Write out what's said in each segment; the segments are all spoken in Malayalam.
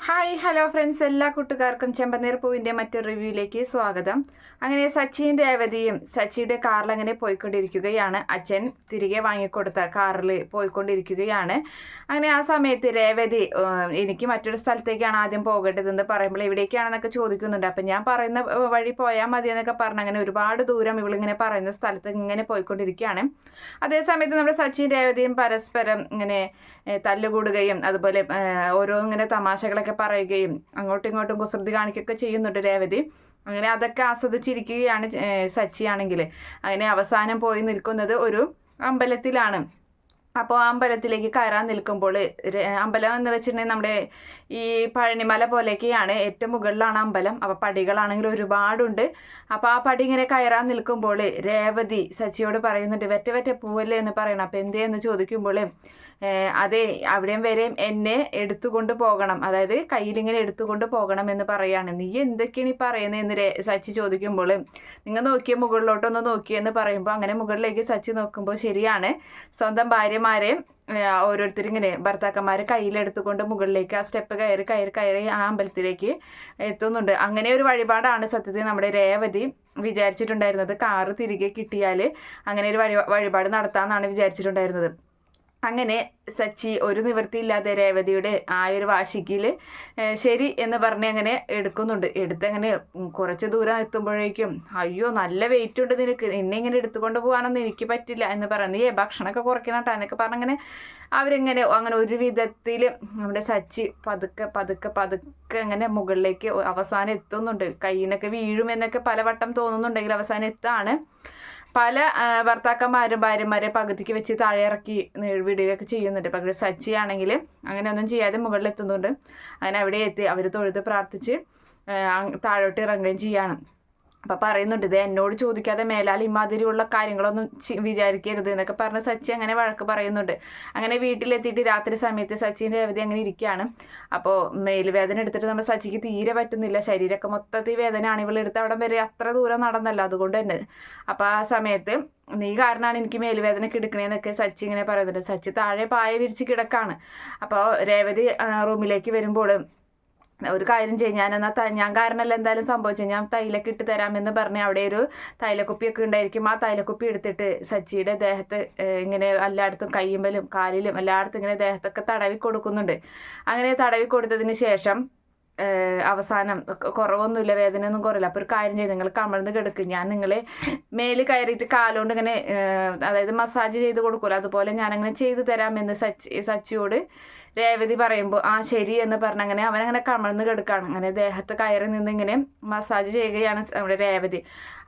ഹായ് ഹലോ ഫ്രണ്ട്സ്, എല്ലാ കൂട്ടുകാർക്കും ചെമ്പനീർ പൂവിൻ്റെ മറ്റൊരു റിവ്യൂയിലേക്ക് സ്വാഗതം. അങ്ങനെ സച്ചിൻ രേവതിയും സച്ചിയുടെ കാറിൽ അങ്ങനെ പോയിക്കൊണ്ടിരിക്കുകയാണ്. അച്ഛൻ തിരികെ വാങ്ങിക്കൊടുത്ത കാറിൽ പോയിക്കൊണ്ടിരിക്കുകയാണ്. അങ്ങനെ ആ സമയത്ത് രേവതി എനിക്ക് മറ്റൊരു സ്ഥലത്തേക്കാണ് ആദ്യം പോകേണ്ടതെന്ന് പറയുമ്പോൾ എവിടേക്കാണെന്നൊക്കെ ചോദിക്കുന്നുണ്ട്. അപ്പം ഞാൻ പറയുന്ന വഴി പോയാൽ മതി എന്നൊക്കെ പറഞ്ഞ് അങ്ങനെ ഒരുപാട് ദൂരം ഇവളിങ്ങനെ പറയുന്ന സ്ഥലത്ത് ഇങ്ങനെ പോയിക്കൊണ്ടിരിക്കുകയാണ്. അതേസമയത്ത് നമ്മുടെ സച്ചിൻ രേവതിയും പരസ്പരം ഇങ്ങനെ തല്ലുകൂടുകയും അതുപോലെ ഓരോ ഇങ്ങനെ തമാശകളൊക്കെ പറയുകയും അങ്ങോട്ടും ഇങ്ങോട്ടും കുസൃതി കാണിക്കുകയൊക്കെ ചെയ്യുന്നുണ്ട് രേവതി. അങ്ങനെ അതൊക്കെ ആസ്വദിച്ചിരിക്കുകയാണ് സച്ചിയാണെങ്കിൽ. അങ്ങനെ അവസാനം പോയി നിൽക്കുന്നത് ഒരു അമ്പലത്തിലാണ്. അപ്പോൾ അമ്പലത്തിലേക്ക് കയറാൻ നിൽക്കുമ്പോൾ അമ്പലം എന്ന് വെച്ചിട്ടുണ്ടെങ്കിൽ നമ്മുടെ ഈ പഴനിമല പോലെയൊക്കെയാണ്, ഏറ്റവും മുകളിലാണ് അമ്പലം. അപ്പോൾ പടികളാണെങ്കിൽ ഒരുപാടുണ്ട്. അപ്പോൾ ആ പടി ഇങ്ങനെ കയറാൻ നിൽക്കുമ്പോൾ രേവതി സച്ചിയോട് പറയുന്നുണ്ട്, വെറ്റ വെറ്റ പൂവല്ലേ എന്ന് പറയണം. അപ്പോൾ എന്തേന്ന് ചോദിക്കുമ്പോൾ അതെ, അവിടെയും വരെയും എന്നെ എടുത്തുകൊണ്ട് പോകണം, അതായത് കയ്യിലിങ്ങനെ എടുത്തുകൊണ്ട് പോകണം എന്ന് പറയാണ്. നീ എന്തൊക്കെയാണ് ഈ പറയുന്നതെന്ന് സച്ചി ചോദിക്കുമ്പോൾ നിങ്ങൾ നോക്കിയ മുകളിലോട്ടൊന്ന് നോക്കിയെന്ന് പറയുമ്പോൾ അങ്ങനെ മുകളിലേക്ക് സച്ചി നോക്കുമ്പോൾ ശരിയാണ്, സ്വന്തം ഭാര്യമാരെ ഓരോരുത്തരിങ്ങനെ ഭർത്താക്കന്മാർ കയ്യിലെടുത്തുകൊണ്ട് മുകളിലേക്ക് ആ സ്റ്റെപ്പ് കയറി ആ അമ്പലത്തിലേക്ക് എത്തുന്നുണ്ട്. അങ്ങനെ ഒരു വഴിപാടാണ് സത്യത്തിൽ നമ്മുടെ രേവതി വിചാരിച്ചിട്ടുണ്ടായിരുന്നത്. കാറ് തിരികെ കിട്ടിയാൽ അങ്ങനെ ഒരു വഴിപാട് നടത്താമെന്നാണ് വിചാരിച്ചിട്ടുണ്ടായിരുന്നത്. അങ്ങനെ സച്ചി ഒരു നിവൃത്തിയില്ലാതെ രേവതിയുടെ ആ ഒരു വാശിക്കിൽ ശരി എന്ന് പറഞ്ഞ് അങ്ങനെ എടുക്കുന്നുണ്ട്. എടുത്തങ്ങനെ കുറച്ച് ദൂരം എത്തുമ്പോഴേക്കും അയ്യോ നല്ല വെയിറ്റ് ഉണ്ട് നിനക്ക്, എന്നെ ഇങ്ങനെ എടുത്തുകൊണ്ട് പോകാനൊന്നും എനിക്ക് പറ്റില്ല എന്ന് പറഞ്ഞു. നീ ഭക്ഷണമൊക്കെ കുറയ്ക്കണം കേട്ടോ എന്നൊക്കെ പറഞ്ഞങ്ങനെ അവരിങ്ങനെ അങ്ങനെ ഒരു വിധത്തിൽ നമ്മുടെ സച്ചി പതുക്കെ പതുക്കെ പതുക്കെ അങ്ങനെ മുകളിലേക്ക് അവസാനം എത്തുന്നുണ്ട്. കയ്യിനൊക്കെ വീഴുമെന്നൊക്കെ പലവട്ടം തോന്നുന്നുണ്ടെങ്കിൽ അവസാനം എത്താണ്. പല ഭർത്താക്കന്മാരും ഭാര്യമാരെ പകുതിക്ക് വെച്ച് താഴെ ഇറക്കി വിടുകയൊക്കെ ചെയ്യുന്നുണ്ട്. പക്ഷേ സച്ചി ആണെങ്കിൽ അങ്ങനെയൊന്നും ചെയ്യാതെ മുകളിലെത്തുന്നുണ്ട്. അങ്ങനെ അവിടെ എത്തി അവർ തൊഴുത് പ്രാർത്ഥിച്ച് താഴോട്ട് ഇറങ്ങുകയും ചെയ്യാണ്. അപ്പം പറയുന്നുണ്ട്, ഇത് എന്നോട് ചോദിക്കാതെ മേലാൽ ഇമാതിരിയുള്ള കാര്യങ്ങളൊന്നും വിചാരിക്കരുത് എന്നൊക്കെ പറഞ്ഞ് സച്ചി അങ്ങനെ വഴക്ക് പറയുന്നുണ്ട്. അങ്ങനെ വീട്ടിലെത്തിയിട്ട് രാത്രി സമയത്ത് സച്ചിൻ രേവതി അങ്ങനെ ഇരിക്കുകയാണ്. അപ്പോൾ മേലുവേദന എടുത്തിട്ട് നമ്മൾ സച്ചിക്ക് തീരെ പറ്റുന്നില്ല, ശരീരമൊക്കെ മൊത്തത്തിൽ വേദനയാണ്. ഇവളെടുത്ത് അവിടെ വരെ അത്ര ദൂരം നടന്നല്ലോ, അതുകൊണ്ട് തന്നെ. അപ്പോൾ ആ സമയത്ത് നീ കാരണമാണ് എനിക്ക് മേലുവേദനയൊക്കെ എടുക്കണേന്നൊക്കെ സച്ചി ഇങ്ങനെ പറയുന്നുണ്ട്. സച്ചി താഴെ പായ വിരിച്ച് കിടക്കാണ്. അപ്പോൾ രേവതി റൂമിലേക്ക് വരുമ്പോൾ ഒരു കാര്യം ചെയ്യും, ഞാൻ കാരണമല്ല എന്തായാലും സംഭവിച്ചത്, ഞാൻ തൈലൊക്കെ ഇട്ട് തരാമെന്ന് പറഞ്ഞ് അവിടെ ഒരു തൈലക്കുപ്പിയൊക്കെ ഉണ്ടായിരിക്കും. ആ തൈലക്കുപ്പി എടുത്തിട്ട് സച്ചിയുടെ ദേഹത്ത് ഇങ്ങനെ എല്ലായിടത്തും കയ്യുമ്പലും കാലിലും എല്ലായിടത്തും ഇങ്ങനെ ദേഹത്തൊക്കെ തടവി കൊടുക്കുന്നുണ്ട്. അങ്ങനെ തടവി കൊടുത്തതിന് ശേഷം അവസാനം കുറവൊന്നുമില്ല, വേദനയൊന്നും കുറയില്ല. അപ്പോൾ ഒരു കാര്യം ചെയ്ത് നിങ്ങൾ കമഴ്ന്ന് കിടക്കും, ഞാൻ നിങ്ങളെ മേല് കയറിയിട്ട് കാലുകൊണ്ട് ഇങ്ങനെ അതായത് മസാജ് ചെയ്ത് കൊടുക്കുമല്ലോ, അതുപോലെ ഞാനങ്ങനെ ചെയ്തു തരാമെന്ന് സച്ചിയോട് രേവതി പറയുമ്പോൾ ആ ശരി എന്ന് പറഞ്ഞ് അങ്ങനെ അവനങ്ങനെ കമഴ്ന്ന് കിടക്കുകയാണ്. അങ്ങനെ ദേഹത്ത് കയറി നിന്ന് ഇങ്ങനെ മസാജ് ചെയ്യുകയാണ് നമ്മുടെ രേവതി.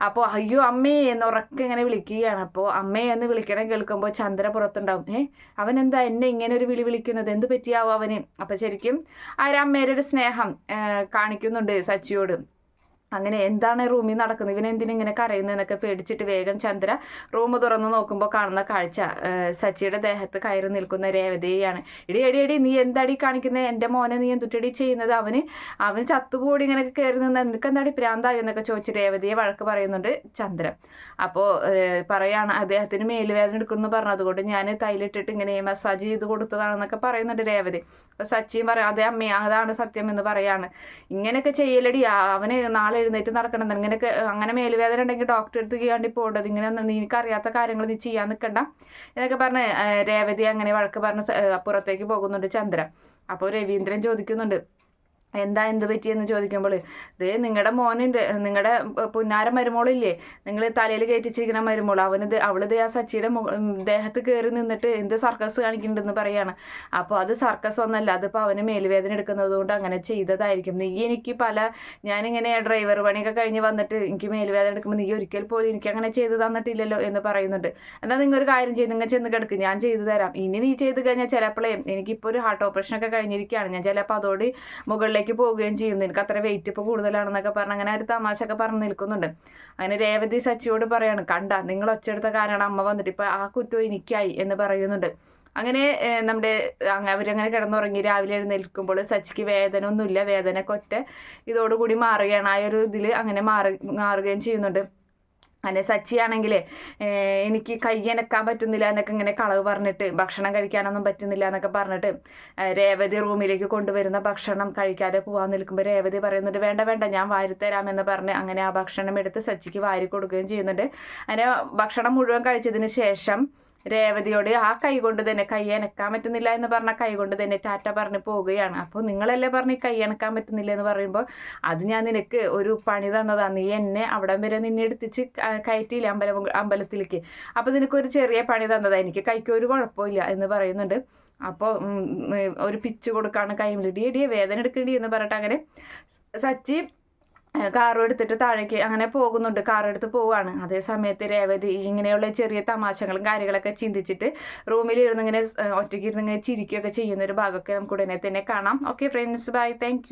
അപ്പോൾ അയ്യോ അമ്മേ എന്ന് ഉറക്കെ ഇങ്ങനെ വിളിക്കുകയാണ്. അപ്പോൾ അമ്മേ എന്ന് വിളിക്കണം കേൾക്കുമ്പോൾ ചന്ദ്ര പുറത്തുണ്ടാവും. അവൻ എന്താ എന്നെ ഇങ്ങനെ ഒരു വിളിക്കുന്നത്, എന്ത് പറ്റിയാവും അവന്? അപ്പം ശരിക്കും ആ ഒരു അമ്മയുടെ ഒരു സ്നേഹം കാണിക്കുന്നുണ്ട് സച്ചിയോട്. അങ്ങനെ എന്താണ് റൂമിൽ നടക്കുന്നത്, ഇവനെന്തിനിങ്ങനെ കരയുന്നതെന്നൊക്കെ പേടിച്ചിട്ട് വേഗം ചന്ദ്ര റൂം തുറന്ന് നോക്കുമ്പോൾ കാണുന്ന കാഴ്ച സച്ചിയുടെ ദേഹത്ത് കയറി നിൽക്കുന്ന രേവതിയാണ്. എടി നീ എന്താടി കാണിക്കുന്നത്, എൻ്റെ മോനെ നീ എന്തുട്ടടി ചെയ്യുന്നത്, അവൻ ചത്തുകൂടി ഇങ്ങനെ കയറി നിന്ന് നിനക്ക് എന്താടി പ്രാന്തായോ എന്നൊക്കെ ചോദിച്ച് രേവതിയെ വഴക്ക് പറയുന്നുണ്ട് ചന്ദ്രൻ. അപ്പോൾ പറയാണ് അദ്ദേഹത്തിന് മേലുവേദന എടുക്കുമെന്ന് പറഞ്ഞതുകൊണ്ട് ഞാൻ തൈലിട്ടിട്ട് ഇങ്ങനെ മസാജ് ചെയ്ത് കൊടുത്തതാണെന്നൊക്കെ പറയുന്നുണ്ട് രേവതി. അപ്പോൾ സച്ചിയും പറയാം അതെ അമ്മ അതാണ് സത്യം എന്ന് പറയാണ്. ഇങ്ങനെയൊക്കെ ചെയ്യലടി, അവന് നാളെ എഴുന്നേറ്റ് നടക്കണം, ഇങ്ങനെയൊക്കെ അങ്ങനെ മേലുവേദന ഉണ്ടെങ്കിൽ ഡോക്ടറെ അടുത്ത് ചെയ്യാണ്ടി പോകേണ്ടത്, ഇങ്ങനെ നിനക്കറിയാത്ത കാര്യങ്ങൾ നീ ചെയ്യാൻ നിൽക്കണ്ട എന്നൊക്കെ പറഞ്ഞ് രേവതി അങ്ങനെ വഴക്ക് പറഞ്ഞ് പുറത്തേക്ക് പോകുന്നുണ്ട് ചന്ദ്ര. അപ്പോൾ രവീന്ദ്രൻ ചോദിക്കുന്നുണ്ട്, എന്ത് പറ്റിയെന്ന് ചോദിക്കുമ്പോൾ ഇത് നിങ്ങളുടെ മോനുണ്ട്, നിങ്ങളുടെ പുന്നാര മരുമോളില്ലേ, നിങ്ങൾ തലയിൽ കയറ്റിച്ചിരിക്കുന്ന മരുമോൾ, അവളിത് ആ സച്ചിയുടെ ദേഹത്ത് കയറി നിന്നിട്ട് എന്ത് സർക്കസ് കാണിക്കുന്നുണ്ടെന്ന് പറയാണ്. അപ്പോൾ അത് സർക്കസ് ഒന്നല്ല, അതിപ്പോൾ അവന് മേലുവേദന എടുക്കുന്നത് കൊണ്ട് അങ്ങനെ ചെയ്തതായിരിക്കും. നീ എനിക്ക് ഞാനിങ്ങനെ ഡ്രൈവർ പണിയൊക്കെ കഴിഞ്ഞ് വന്നിട്ട് എനിക്ക് മേലുവേദന എടുക്കുമ്പോൾ നീ ഒരിക്കൽ പോലും എനിക്ക് അങ്ങനെ ചെയ്ത് തന്നിട്ടില്ലല്ലോ എന്ന് പറയുന്നുണ്ട്. എന്നാൽ നിങ്ങളൊരു കാര്യം ചെയ്ത് നിങ്ങൾ ചെന്ന് കിടക്കും, ഞാൻ ചെയ്തു തരാം. ഇനി നീ ചെയ്ത് കഴിഞ്ഞാൽ ചിലപ്പോഴേ എനിക്കിപ്പോൾ ഒരു ഹാർട്ട് ഓപ്പറേഷനൊക്കെ കഴിഞ്ഞിരിക്കുകയാണ്, ഞാൻ ചിലപ്പോൾ അതോട് മുകളിലേക്ക് പോവുകയും ചെയ്യുന്നു, എനിക്ക് അത്ര വെയിറ്റ് ഇപ്പോൾ കൂടുതലാണെന്നൊക്കെ പറഞ്ഞ് അങ്ങനെ ഒരു തമാശയൊക്കെ പറഞ്ഞ് നിൽക്കുന്നുണ്ട്. അങ്ങനെ രേവതി സച്ചിയോട് പറയാണ്, കണ്ട നിങ്ങൾ ഒച്ചെടുത്ത കാരണമാണ് അമ്മ വന്നിട്ട് ഇപ്പോൾ ആ കുറ്റവും എനിക്കായി എന്ന് പറയുന്നുണ്ട്. അങ്ങനെ നമ്മുടെ അവരങ്ങനെ കിടന്നുറങ്ങി രാവിലെ എഴുന്നേൽക്കുമ്പോൾ സച്ചിക്ക് വേദന ഒന്നുമില്ല, വേദനയൊക്കെ ഒറ്റ ഇതോടുകൂടി മാറുകയാണ്. ആ ഒരു ഇതിൽ അങ്ങനെ മാറുകയും ചെയ്യുന്നുണ്ട്. അങ്ങനെ സച്ചിയാണെങ്കിൽ എനിക്ക് കയ്യനക്കാൻ പറ്റുന്നില്ല എന്നൊക്കെ ഇങ്ങനെ കളവ് പറഞ്ഞിട്ട് ഭക്ഷണം കഴിക്കാനൊന്നും പറ്റുന്നില്ല എന്നൊക്കെ പറഞ്ഞിട്ട് രേവതി റൂമിലേക്ക് കൊണ്ടുവരുന്ന ഭക്ഷണം കഴിക്കാതെ പോകാൻ നിൽക്കുമ്പോൾ രേവതി പറയുന്നുണ്ട് വേണ്ട വേണ്ട ഞാൻ വാരിത്തരാമെന്ന് പറഞ്ഞ് അങ്ങനെ ആ ഭക്ഷണം എടുത്ത് സച്ചിക്ക് വാരി കൊടുക്കുകയും ചെയ്യുന്നുണ്ട്. അങ്ങനെ ഭക്ഷണം മുഴുവൻ കഴിച്ചതിന് ശേഷം രേവതിയോട് ആ കൈ കൊണ്ട് തന്നെ കൈ അനക്കാൻ പറ്റുന്നില്ല എന്ന് പറഞ്ഞ കൈ കൊണ്ട് തന്നെ ടാറ്റ പറഞ്ഞ് പോവുകയാണ്. അപ്പോൾ നിങ്ങളല്ലേ പറഞ്ഞ് കൈ അനക്കാൻ പറ്റുന്നില്ല എന്ന് പറയുമ്പോൾ അത് ഞാൻ നിനക്ക് ഒരു പണി തന്നതാണ്, നീ എന്നെ അവിടം വരെ നിന്നെ എടുത്തിച്ച് കയറ്റിയില്ല അമ്പലത്തിലേക്ക്, അപ്പോൾ നിനക്കൊരു ചെറിയ പണി തന്നതാണ്, എനിക്ക് കൈക്ക് ഒരു കുഴപ്പമില്ല എന്ന് പറയുന്നുണ്ട്. അപ്പോൾ ഒരു പിച്ച് കൊടുക്കാണ് കൈമിൽ ഇടിയടിയെ വേദന എടുക്കേണ്ടി എന്ന് പറഞ്ഞിട്ട് അങ്ങനെ സച്ചി കാറും എടുത്തിട്ട് താഴേക്ക് അങ്ങനെ പോകുന്നുണ്ട്, കാറെടുത്ത് പോവുകയാണ്. അതേ സമയത്ത് രേവതി ഇങ്ങനെയുള്ള ചെറിയ തമാശകളും കാര്യങ്ങളൊക്കെ ചിന്തിച്ചിട്ട് റൂമിലിരുന്ന് ഇങ്ങനെ ഒറ്റയ്ക്ക് ഇരുന്ന് ഇങ്ങനെ ചിരിക്കുകയൊക്കെ ചെയ്യുന്ന ഒരു ഭാഗമൊക്കെ നമുക്ക് ഉടനെ തന്നെ കാണാം. Okay friends, by, thank